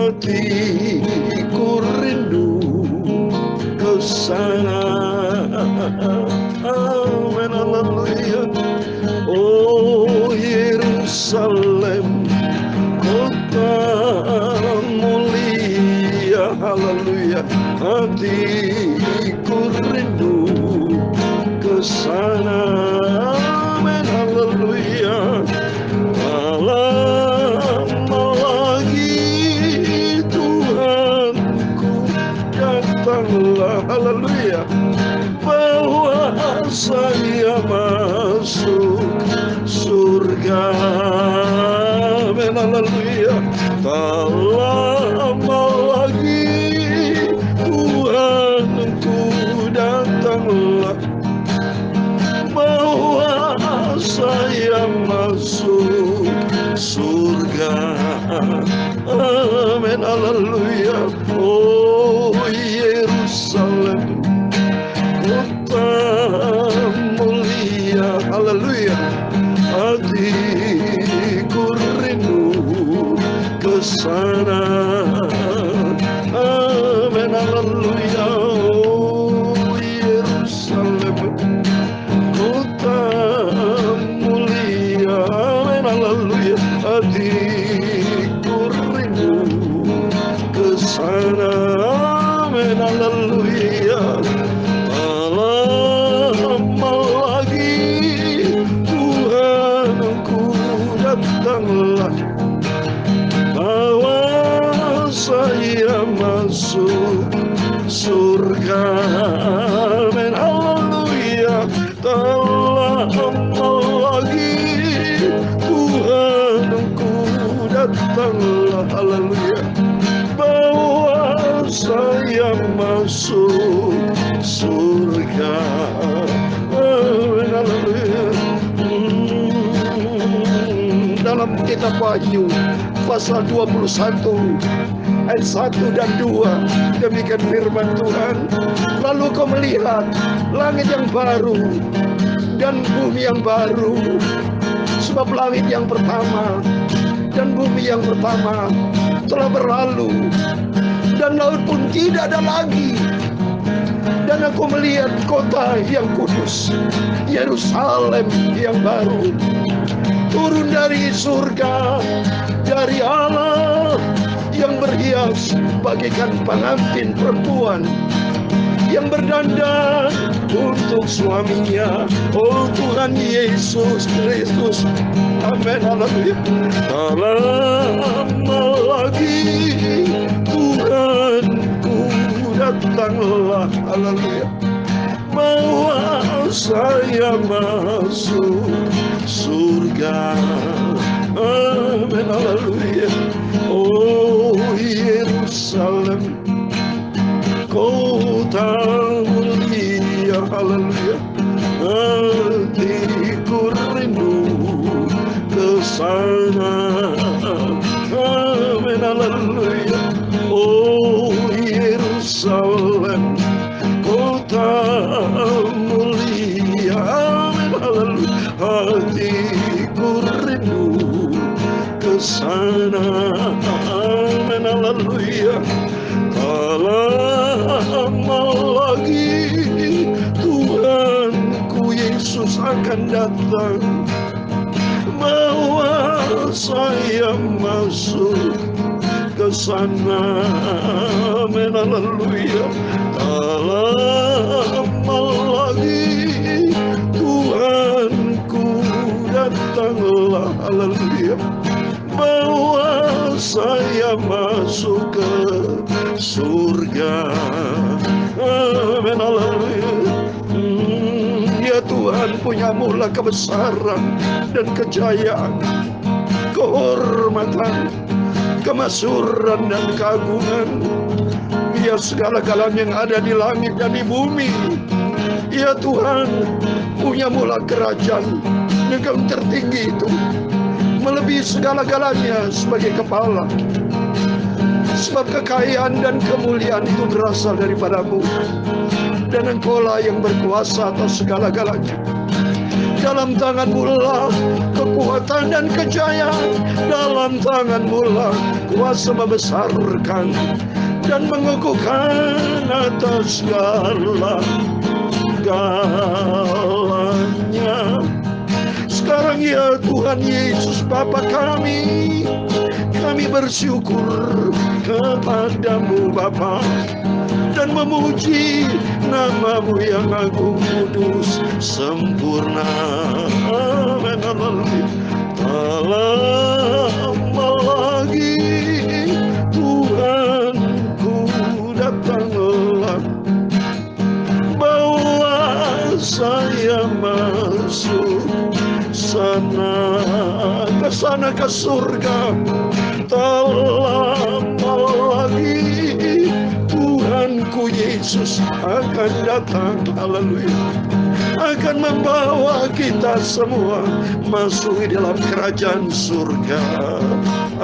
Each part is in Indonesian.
hatiku rindu ke sana. Amin, haleluya. Oh Yerusalem, kota mulia, haleluya. Hatiku rindu ke sana. Amin, haleluya. Lama lagi Tuhanku datanglah, haleluya, bawa saya masuk surga. Amin, haleluya. Tak lama lagi Tuhanku datanglah, bawa saya masuk surga. Amin, haleluya. Oh Yerusalem, kota mulia, haleluya. Hatiku rindu ke sana. Amin, haleluya. Oh Yerusalem, kota mulia, amin, haleluya. Hatiku rindu ke sana. Amin, haleluya. Lama lagi Tuhanku datanglah, bawa saya masuk surga. Amin, haleluya. Tak lama lagi Tuhanku datanglah, haleluya, bawa saya masuk surga. Amin, haleluya. Dalam kitab Wahyu pasal 21 ayat 1 dan 2, demikian firman Tuhan. Lalu kau melihat langit yang baru dan bumi yang baru, sebab langit yang pertama dan bumi yang pertama telah berlalu, dan laut pun tidak ada lagi. Dan aku melihat kota yang kudus, Yerusalem yang baru, turun dari surga, dari Allah, yang berhias bagaikan pengantin perempuan yang berdandan untuk suaminya. Oh Tuhan Yesus Kristus. Amin, haleluya. Tak lama lagi Tuhanku datanglah, haleluya, bawa saya masuk surga. Amin, haleluya. Oh Yerusalem, kota mulia, haleluya. Hatiku rindu ke sana. Amin, haleluya. Oh Yerusalem, kota mulia, amin, haleluya. Hatiku rindu ke sana. Amin, haleluya. Tak lama lagi Tuhanku Yesus akan datang, bawa saya masuk ke sana. Amin, haleluya. Tak lama lagi Tuhanku datanglah, haleluya, bawa saya masuk ke surga. Amin, haleluya. Ya Tuhan, punya mula kebesaran dan kejayaan, kehormatan, kemasyhuran dan keagungan. Ya segala-galanya yang ada di langit dan di bumi. Ya Tuhan, punya mula kerajaan yang tertinggi itu, melebihi segala-galanya sebagai kepala. Sebab kekayaan dan kemuliaan itu berasal daripadamu, dan Engkaulah yang berkuasa atas segala-galanya. Dalam tangan-Mu lah kekuasaan kekuatan dan kejayaan dalam tangan-Mu lah. Kuasa membesarkan dan mengukuhkan atas segalanya. Sekarang ya Tuhan Yesus Bapa kami bersyukur kepadamu Bapa, dan memuji nama-Mu yang agung, kudus, sempurna. Amin. Tak lama lagi Tuhanku datanglah, bawa saya masuk ke sana ke surga. Tak lama lagi Tuhanku Yesus akan datang, haleluya, akan membawa kita semua masuk di dalam kerajaan surga.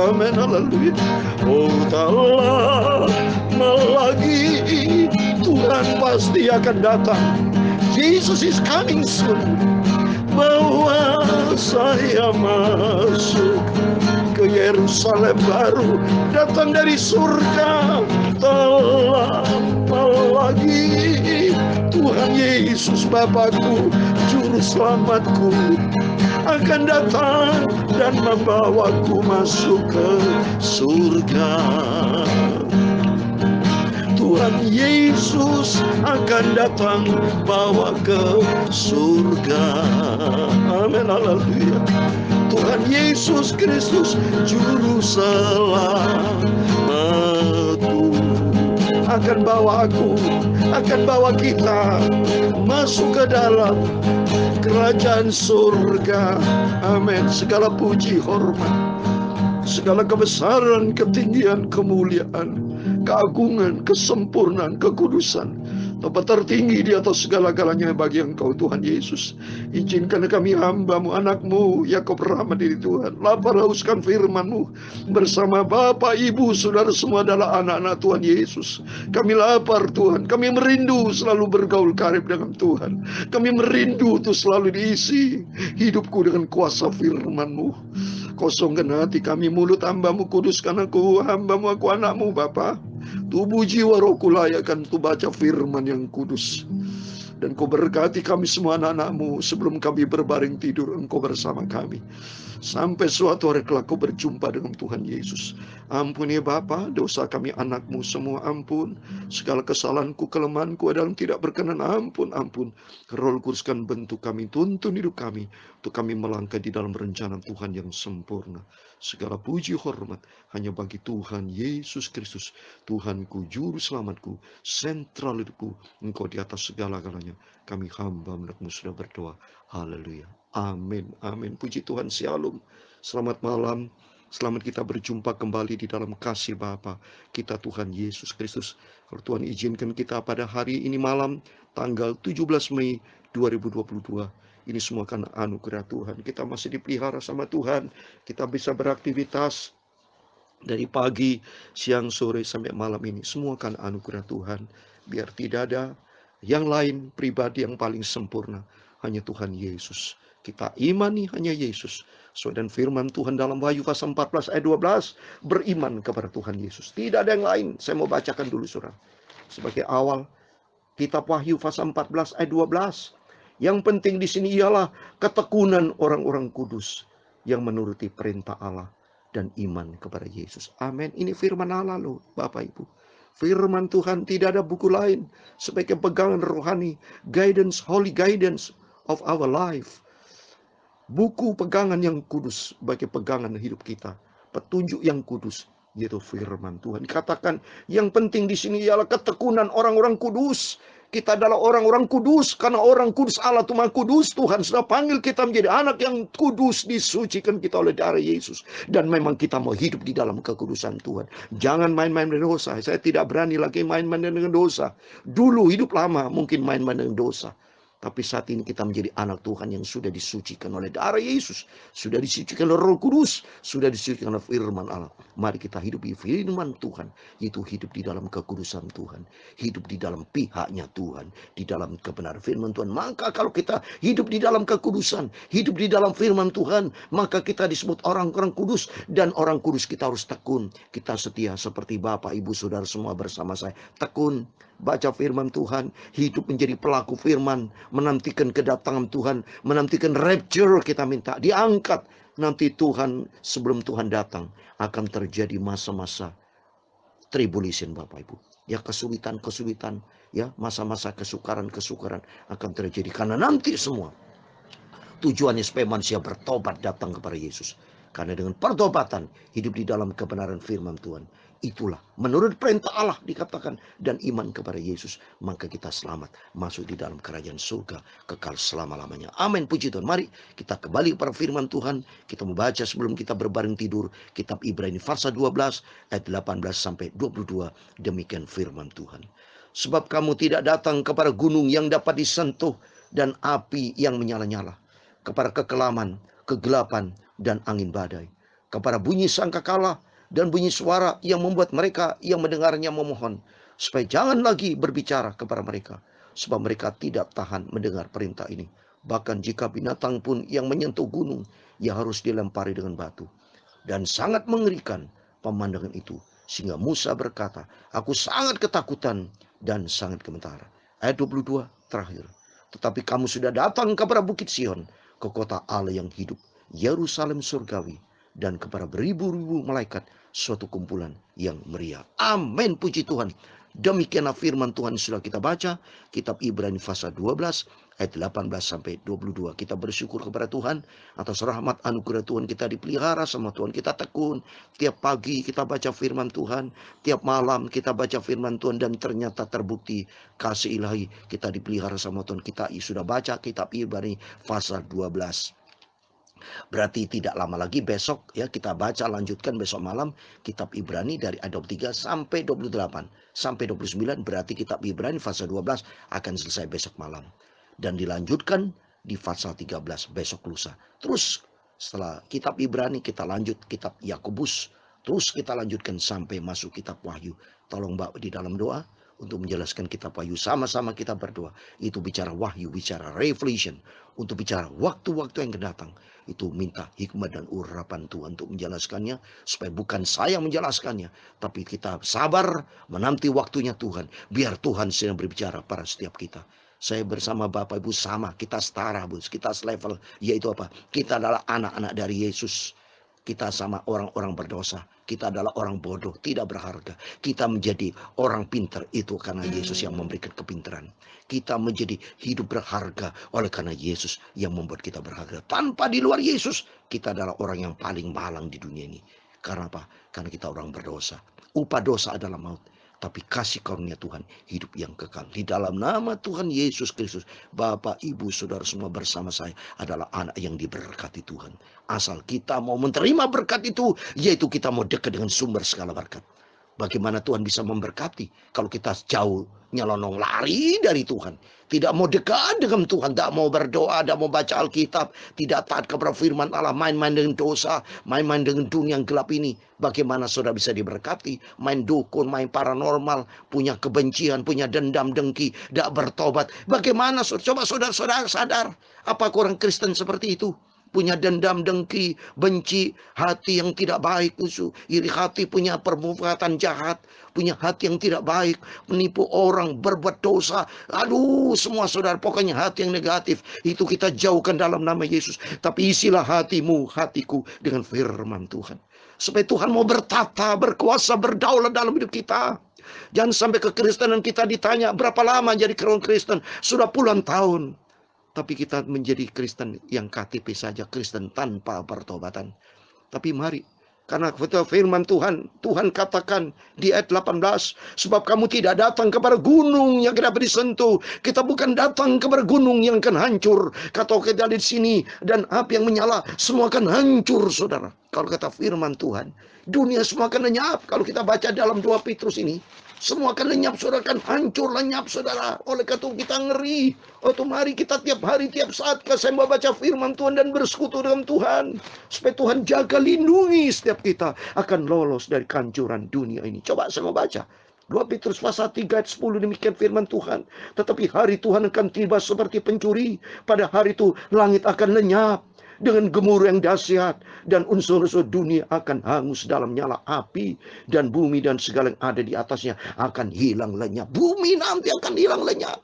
Amin, haleluya. Oh, tak lama lagi Tuhan pasti akan datang. Jesus is coming soon. Bawa saya masuk ke Yerusalem baru, datang dari surga. Tak lama lagi Tuhan Yesus Bapakku, Juru Selamatku, akan datang dan membawaku masuk ke surga. Tuhan Yesus akan datang bawa ke surga. Amin, haleluya. Tuhan Yesus Kristus Juru Selamatku akan bawa aku, akan bawa kita masuk ke dalam kerajaan surga. Amin. Segala puji, hormat, segala kebesaran, ketinggian, kemuliaan, keagungan, kesempurnaan, kekudusan, tempat tertinggi di atas segala-galanya bagi Engkau Tuhan Yesus. Izinkan kami hamba-Mu, anak-Mu, Yakub rahmat diri Tuhan, lapar hauskan firman-Mu bersama Bapak, Ibu, Saudara semua adalah anak-anak Tuhan Yesus. Kami lapar Tuhan, kami merindu selalu bergaul karib dengan Tuhan. Kami merindu untuk selalu diisi hidupku dengan kuasa firman-Mu. Kosongkan hati kami, mulut hamba-Mu, kuduskan aku, hamba-Mu, aku anak-Mu Bapa. Tubuh jiwa rohku layakkan untuk baca firman yang kudus. Dan Kau berkati kami semua anak-anak-Mu. Sebelum kami berbaring tidur, Engkau bersama kami. Sampai suatu hari kelak Kau berjumpa dengan Tuhan Yesus. Ampuni Bapa dosa kami anak-Mu semua, ampun. Segala kesalahanku, kelemahanku adalah tidak berkenan, ampun. Roh Kuduskan bentuk kami, tuntun hidup kami, untuk kami melangkah di dalam rencana Tuhan yang sempurna. Segala puji hormat hanya bagi Tuhan Yesus Kristus, Tuhanku, Juru Selamatku, sentral hidupku. Engkau di atas segala-galanya. Kami hamba anak-Mu sudah berdoa. Haleluya. Amin. Puji Tuhan. Shalom. Selamat malam. Selamat kita berjumpa kembali di dalam kasih Bapa kita Tuhan Yesus Kristus. Kalau Tuhan izinkan kita pada hari ini malam, tanggal 17 Mei 2022. Ini semua kan anugerah Tuhan. Kita masih dipelihara sama Tuhan. Kita bisa beraktivitas dari pagi, siang, sore, sampai malam ini. Semua kan anugerah Tuhan. Biar tidak ada yang lain pribadi yang paling sempurna. Hanya Tuhan Yesus. Kita imani hanya Yesus. Sesuai dengan firman Tuhan dalam Wahyu pasal 14 ayat 12. Beriman kepada Tuhan Yesus. Tidak ada yang lain. Saya mau bacakan dulu saudara. Sebagai awal, kitab Wahyu pasal 14 ayat 12. Yang penting di sini ialah ketekunan orang-orang kudus yang menuruti perintah Allah dan iman kepada Yesus. Amin. Ini firman Allah loh, Bapak Ibu. Firman Tuhan, tidak ada buku lain sebagai pegangan rohani, guidance, holy guidance of our life. Buku pegangan yang kudus bagi pegangan hidup kita. Petunjuk yang kudus, yaitu firman Tuhan. Dikatakan yang penting di sini ialah ketekunan orang-orang kudus. Kita adalah orang-orang kudus karena orang kudus, Allah itu Maha Kudus. Tuhan sudah panggil kita menjadi anak yang kudus, disucikan kita oleh darah Yesus. Dan memang kita mau hidup di dalam kekudusan Tuhan. Jangan main-main dengan dosa. Saya tidak berani lagi main-main dengan dosa. Dulu hidup lama mungkin main-main dengan dosa. Tapi saat ini kita menjadi anak Tuhan yang sudah disucikan oleh darah Yesus, sudah disucikan oleh Roh Kudus, sudah disucikan oleh firman Allah. Mari kita hidup di firman Tuhan, yaitu hidup di dalam kekudusan Tuhan, hidup di dalam pihaknya Tuhan, di dalam kebenaran firman Tuhan. Maka kalau kita hidup di dalam kekudusan, hidup di dalam firman Tuhan, maka kita disebut orang-orang kudus, dan orang kudus kita harus tekun. Kita setia seperti Bapak, Ibu, Saudara semua bersama saya. Tekun, baca firman Tuhan, hidup menjadi pelaku firman, menantikan kedatangan Tuhan, menantikan rapture. Kita minta diangkat. Nanti Tuhan, sebelum Tuhan datang, akan terjadi masa-masa tribulation, Bapak Ibu. Ya, kesulitan-kesulitan, ya, masa-masa kesukaran-kesukaran akan terjadi. Karena nanti semua tujuannya supaya manusia bertobat, datang kepada Yesus. Karena dengan pertobatan, hidup di dalam kebenaran firman Tuhan, itulah menurut perintah Allah dikatakan, dan iman kepada Yesus, maka kita selamat masuk di dalam kerajaan surga kekal selama-lamanya. Amin, puji Tuhan. Mari kita kembali kepada firman Tuhan. Kita membaca sebelum kita berbaring tidur kitab Ibrani pasal 12 ayat 18 sampai 22. Demikian firman Tuhan. Sebab kamu tidak datang kepada gunung yang dapat disentuh dan api yang menyala-nyala, kepada kekelaman, kegelapan, dan angin badai, kepada bunyi sangkakala dan bunyi suara yang membuat mereka yang mendengarnya memohon, supaya jangan lagi berbicara kepada mereka, sebab mereka tidak tahan mendengar perintah ini. Bahkan jika binatang pun yang menyentuh gunung, ia harus dilempari dengan batu. Dan sangat mengerikan pemandangan itu, sehingga Musa berkata, aku sangat ketakutan dan sangat gemetar. Ayat 22 terakhir. Tetapi kamu sudah datang kepada Bukit Sion, ke kota Allah yang hidup, Yerusalem surgawi, dan kepada beribu-ribu malaikat, suatu kumpulan yang meriah. Amin, puji Tuhan. Demikianlah firman Tuhan sudah kita baca, kitab Ibrani pasal 12 ayat 18 sampai 22. Kita bersyukur kepada Tuhan atas rahmat anugerah Tuhan, kita dipelihara sama Tuhan, kita tekun. Tiap pagi kita baca firman Tuhan, tiap malam kita baca firman Tuhan, dan ternyata terbukti kasih ilahi, kita dipelihara sama Tuhan. Kita sudah baca kitab Ibrani pasal 12. Berarti tidak lama lagi besok ya kita baca, lanjutkan besok malam kitab Ibrani dari ayat 23 sampai 28 sampai 29. Berarti kitab Ibrani pasal 12 akan selesai besok malam, dan dilanjutkan di pasal 13 besok lusa. Terus setelah kitab Ibrani kita lanjut kitab Yakobus, terus kita lanjutkan sampai masuk kitab Wahyu. Tolong Mbak di dalam doa untuk menjelaskan kitab Wahyu. Sama-sama kita berdoa. Itu bicara wahyu, bicara revelation, untuk bicara waktu-waktu yang akan datang. Itu minta hikmat dan urapan Tuhan untuk menjelaskannya, supaya bukan saya menjelaskannya, tapi kita sabar menanti waktunya Tuhan. Biar Tuhan sedang berbicara pada setiap kita. Saya bersama Bapak Ibu sama, kita setara, Bu. Kita selevel, yaitu apa? Kita adalah anak-anak dari Yesus. Kita sama orang-orang berdosa. Kita adalah orang bodoh, tidak berharga. Kita menjadi orang pintar itu karena Yesus yang memberikan kepintaran. Kita menjadi hidup berharga oleh karena Yesus yang membuat kita berharga. Tanpa di luar Yesus, kita adalah orang yang paling malang di dunia ini. Karena apa? Karena kita orang berdosa. Upah dosa adalah maut. Tapi kasih karunia Tuhan hidup yang kekal. Di dalam nama Tuhan Yesus Kristus, Bapak, Ibu, Saudara semua bersama saya adalah anak yang diberkati Tuhan. Asal kita mau menerima berkat itu, yaitu kita mau dekat dengan sumber segala berkat. Bagaimana Tuhan bisa memberkati kalau kita jauh nyelonong lari dari Tuhan, tidak mau dekat dengan Tuhan, tidak mau berdoa, tidak mau baca Alkitab, tidak taat kepada firman Allah, main-main dengan dosa, main-main dengan dunia yang gelap ini. Bagaimana saudara bisa diberkati? Main dukun, main paranormal, punya kebencian, punya dendam, dengki, tidak bertobat. Bagaimana? Coba saudara-saudara sadar, apa orang Kristen seperti itu? Punya dendam, dengki, benci, hati yang tidak baik, iri hati, punya perbuatan jahat, punya hati yang tidak baik, menipu orang, berbuat dosa. Aduh, semua saudara, pokoknya hati yang negatif itu kita jauhkan dalam nama Yesus. Tapi isilah hatimu, hatiku dengan firman Tuhan, supaya Tuhan mau bertata, berkuasa, berdaulat dalam hidup kita. Jangan sampai kekristenan kita ditanya berapa lama jadi orang Kristen, sudah puluhan tahun. Tapi kita menjadi Kristen yang KTP saja, Kristen tanpa pertobatan. Tapi mari, karena firman Tuhan, Tuhan katakan di ayat 18, sebab kamu tidak datang kepada gunung yang tidak disentuh. Kita bukan datang kepada gunung yang akan hancur. Kata kita di sini, dan api yang menyala, semua akan hancur, saudara. Kalau kata firman Tuhan, dunia semua akan lenyap. Kalau kita baca dalam 2 Petrus ini, Semua akan lenyap, saudara, akan hancur, lenyap, saudara. Oleh karena itu kita ngeri. Mari kita tiap hari, tiap saat saya membaca firman Tuhan dan bersekutu dengan Tuhan. Supaya Tuhan jaga, lindungi setiap kita akan lolos dari kehancuran dunia ini. Coba saya mau baca. 2 Petrus pasal 3 ayat 10, demikian firman Tuhan. Tetapi hari Tuhan akan tiba seperti pencuri. Pada hari itu langit akan lenyap dengan gemuruh yang dahsyat, dan unsur-unsur dunia akan hangus dalam nyala api, dan bumi dan segala yang ada di atasnya akan hilang lenyap. Bumi nanti akan hilang lenyap.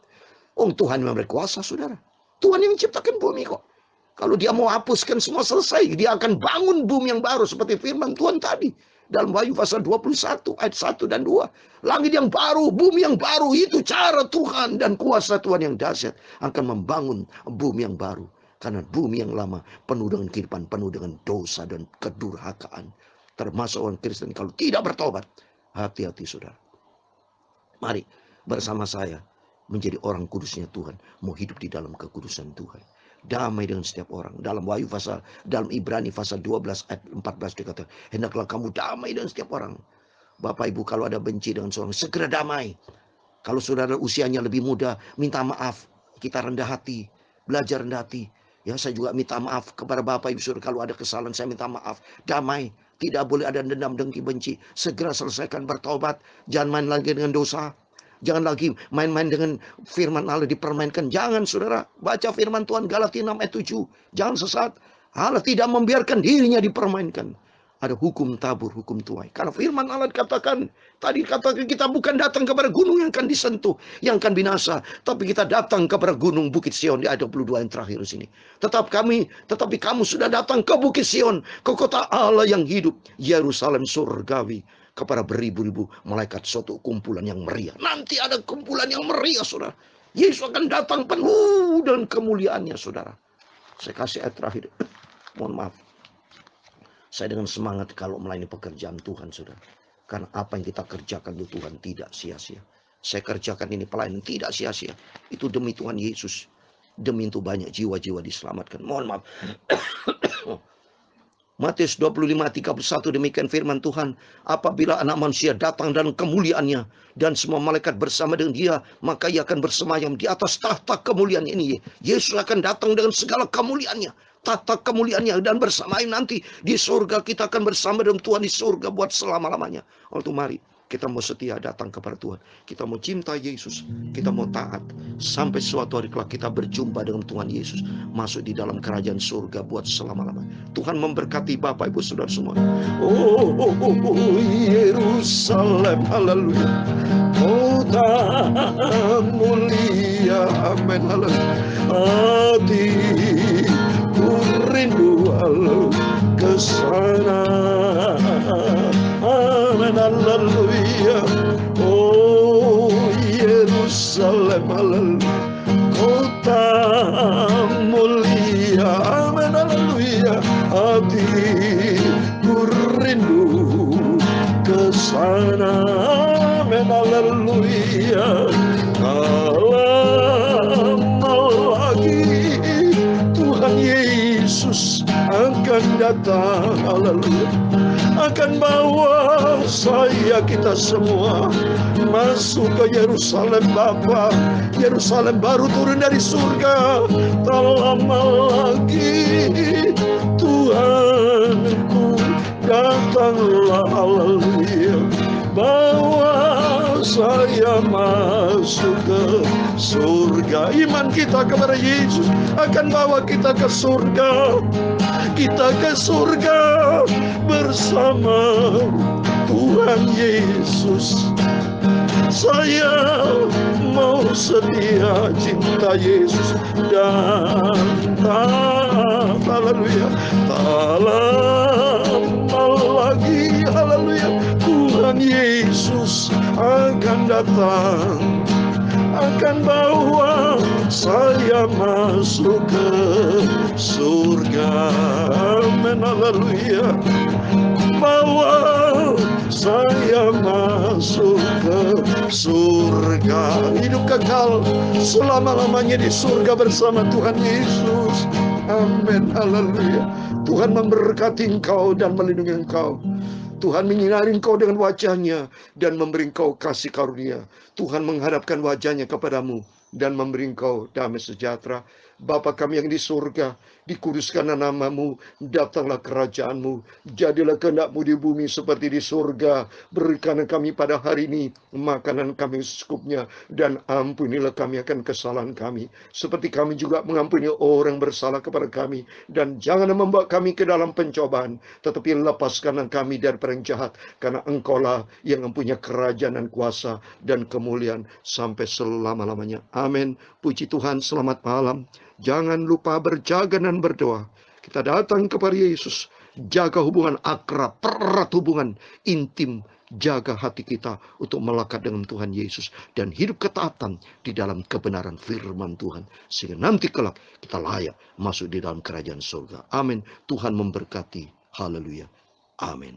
Tuhan yang berkuasa, saudara. Tuhan yang menciptakan bumi kok. Kalau dia mau hapuskan semua, selesai. Dia akan bangun bumi yang baru seperti firman Tuhan tadi dalam Wahyu pasal 21 ayat 1 dan 2. Langit yang baru, bumi yang baru, itu cara Tuhan dan kuasa Tuhan yang dahsyat akan membangun bumi yang baru. Karena bumi yang lama penuh dengan kehidupan, penuh dengan dosa dan kedurhakaan. Termasuk orang Kristen kalau tidak bertobat. Hati-hati, saudara. Mari bersama saya menjadi orang kudusnya Tuhan. Mau hidup di dalam kekudusan Tuhan. Damai dengan setiap orang. Dalam Ibrani pasal 12 ayat 14 dikatakan, hendaklah kamu damai dengan setiap orang. Bapak Ibu, kalau ada benci dengan seorang, segera damai. Kalau saudara usianya lebih muda, minta maaf. Kita rendah hati, belajar rendah hati. Ya, saya juga minta maaf kepada Bapak Ibu Saudara. Kalau ada kesalahan, saya minta maaf. Damai. Tidak boleh ada dendam, dengki, benci. Segera selesaikan, bertobat. Jangan main lagi dengan dosa. Jangan lagi main-main dengan firman Allah, dipermainkan. Jangan, saudara. Baca firman Tuhan Galatia 6 ayat 7. Jangan sesat. Allah tidak membiarkan dirinya dipermainkan. Ada hukum tabur, hukum tuai. Karena firman Allah dikatakan, tadi katakan kita bukan datang kepada gunung yang akan disentuh, yang akan binasa. Tapi kita datang kepada gunung Bukit Sion di ayat 22 yang terakhir di sini. Tetapi kamu sudah datang ke Bukit Sion, ke kota Allah yang hidup, Yerusalem surgawi, kepada beribu-ribu malaikat, suatu kumpulan yang meriah. Nanti ada kumpulan yang meriah, saudara. Yesus akan datang penuh dengan kemuliaannya, saudara. Saya kasih ayat terakhir. Mohon maaf. Saya dengan semangat kalau melayani pekerjaan Tuhan, saudara. Karena apa yang kita kerjakan itu Tuhan tidak sia-sia. Saya kerjakan ini pelayanan tidak sia-sia. Itu demi Tuhan Yesus. Demi itu banyak jiwa-jiwa diselamatkan. Mohon maaf. Matius 25:31, demikian firman Tuhan. Apabila anak manusia datang dalam kemuliaannya, dan semua malaikat bersama dengan dia, maka ia akan bersemayam di atas tahta kemuliaan ini. Yesus akan datang dengan segala kemuliaannya. Tahta kemuliaannya, dan bersamaan nanti di surga kita akan bersama dengan Tuhan di surga buat selama-lamanya. Waktu mari kita mau setia datang kepada Tuhan. Kita mau cinta Yesus. Kita mau taat. Sampai suatu hari kelak kita berjumpa dengan Tuhan Yesus. Masuk di dalam kerajaan surga buat selama-lamanya. Tuhan memberkati Bapak Ibu Saudara semua. Yerusalem, haleluya. Kota mulia, amin, haleluya. Hati rindu ke sana, amin, haleluya. Oh Yerusalem, haleluya. Kota mulia, amin, haleluya. Hati rindu ke sana, amin, haleluya. Lama lagi Tuhan Yesus akan datang, haleluya. Akan bawa kita semua masuk ke Yerusalem Bapa. Yerusalem baru turun dari surga. Tak lama lagi Tuhanku datanglah, haleluya. Bawa saya masuk ke surga. Iman kita kepada Yesus akan bawa kita ke surga. Kita ke surga bersama Tuhan Yesus. Saya mau setia cinta Yesus dan taat, haleluya. Tak lama lagi, haleluya, Tuhan Yesus akan datang, akan bawa saya masuk ke surga, amin, haleluya. Bawa saya masuk ke surga, hidup kekal selama-lamanya di surga bersama Tuhan Yesus, amin, haleluya. Tuhan memberkati engkau dan melindungi engkau. Tuhan menyinari engkau dengan wajahnya dan memberi engkau kasih karunia. Tuhan menghadapkan wajahnya kepadamu dan memberi engkau damai sejahtera. Bapa kami yang di surga, dikuduskanlah namamu, datanglah kerajaanmu, jadilah kehendakmu di bumi seperti di surga. Berikanlah kami pada hari ini makanan kami secukupnya, dan ampunilah kami akan kesalahan kami, seperti kami juga mengampuni orang bersalah kepada kami. Dan janganlah membawa kami ke dalam pencobaan, tetapi lepaskanlah kami daripada yang jahat, karena engkaulah yang mempunyai kerajaan dan kuasa dan kemuliaan sampai selama-lamanya. Amin. Puji Tuhan, selamat malam. Jangan lupa berjaga dan berdoa. Kita datang kepada Yesus. Jaga hubungan akrab, erat hubungan intim. Jaga hati kita untuk melekat dengan Tuhan Yesus. Dan hidup ketaatan di dalam kebenaran firman Tuhan. Sehingga nanti kelak kita layak masuk di dalam kerajaan surga. Amin. Tuhan memberkati. Haleluya. Amin.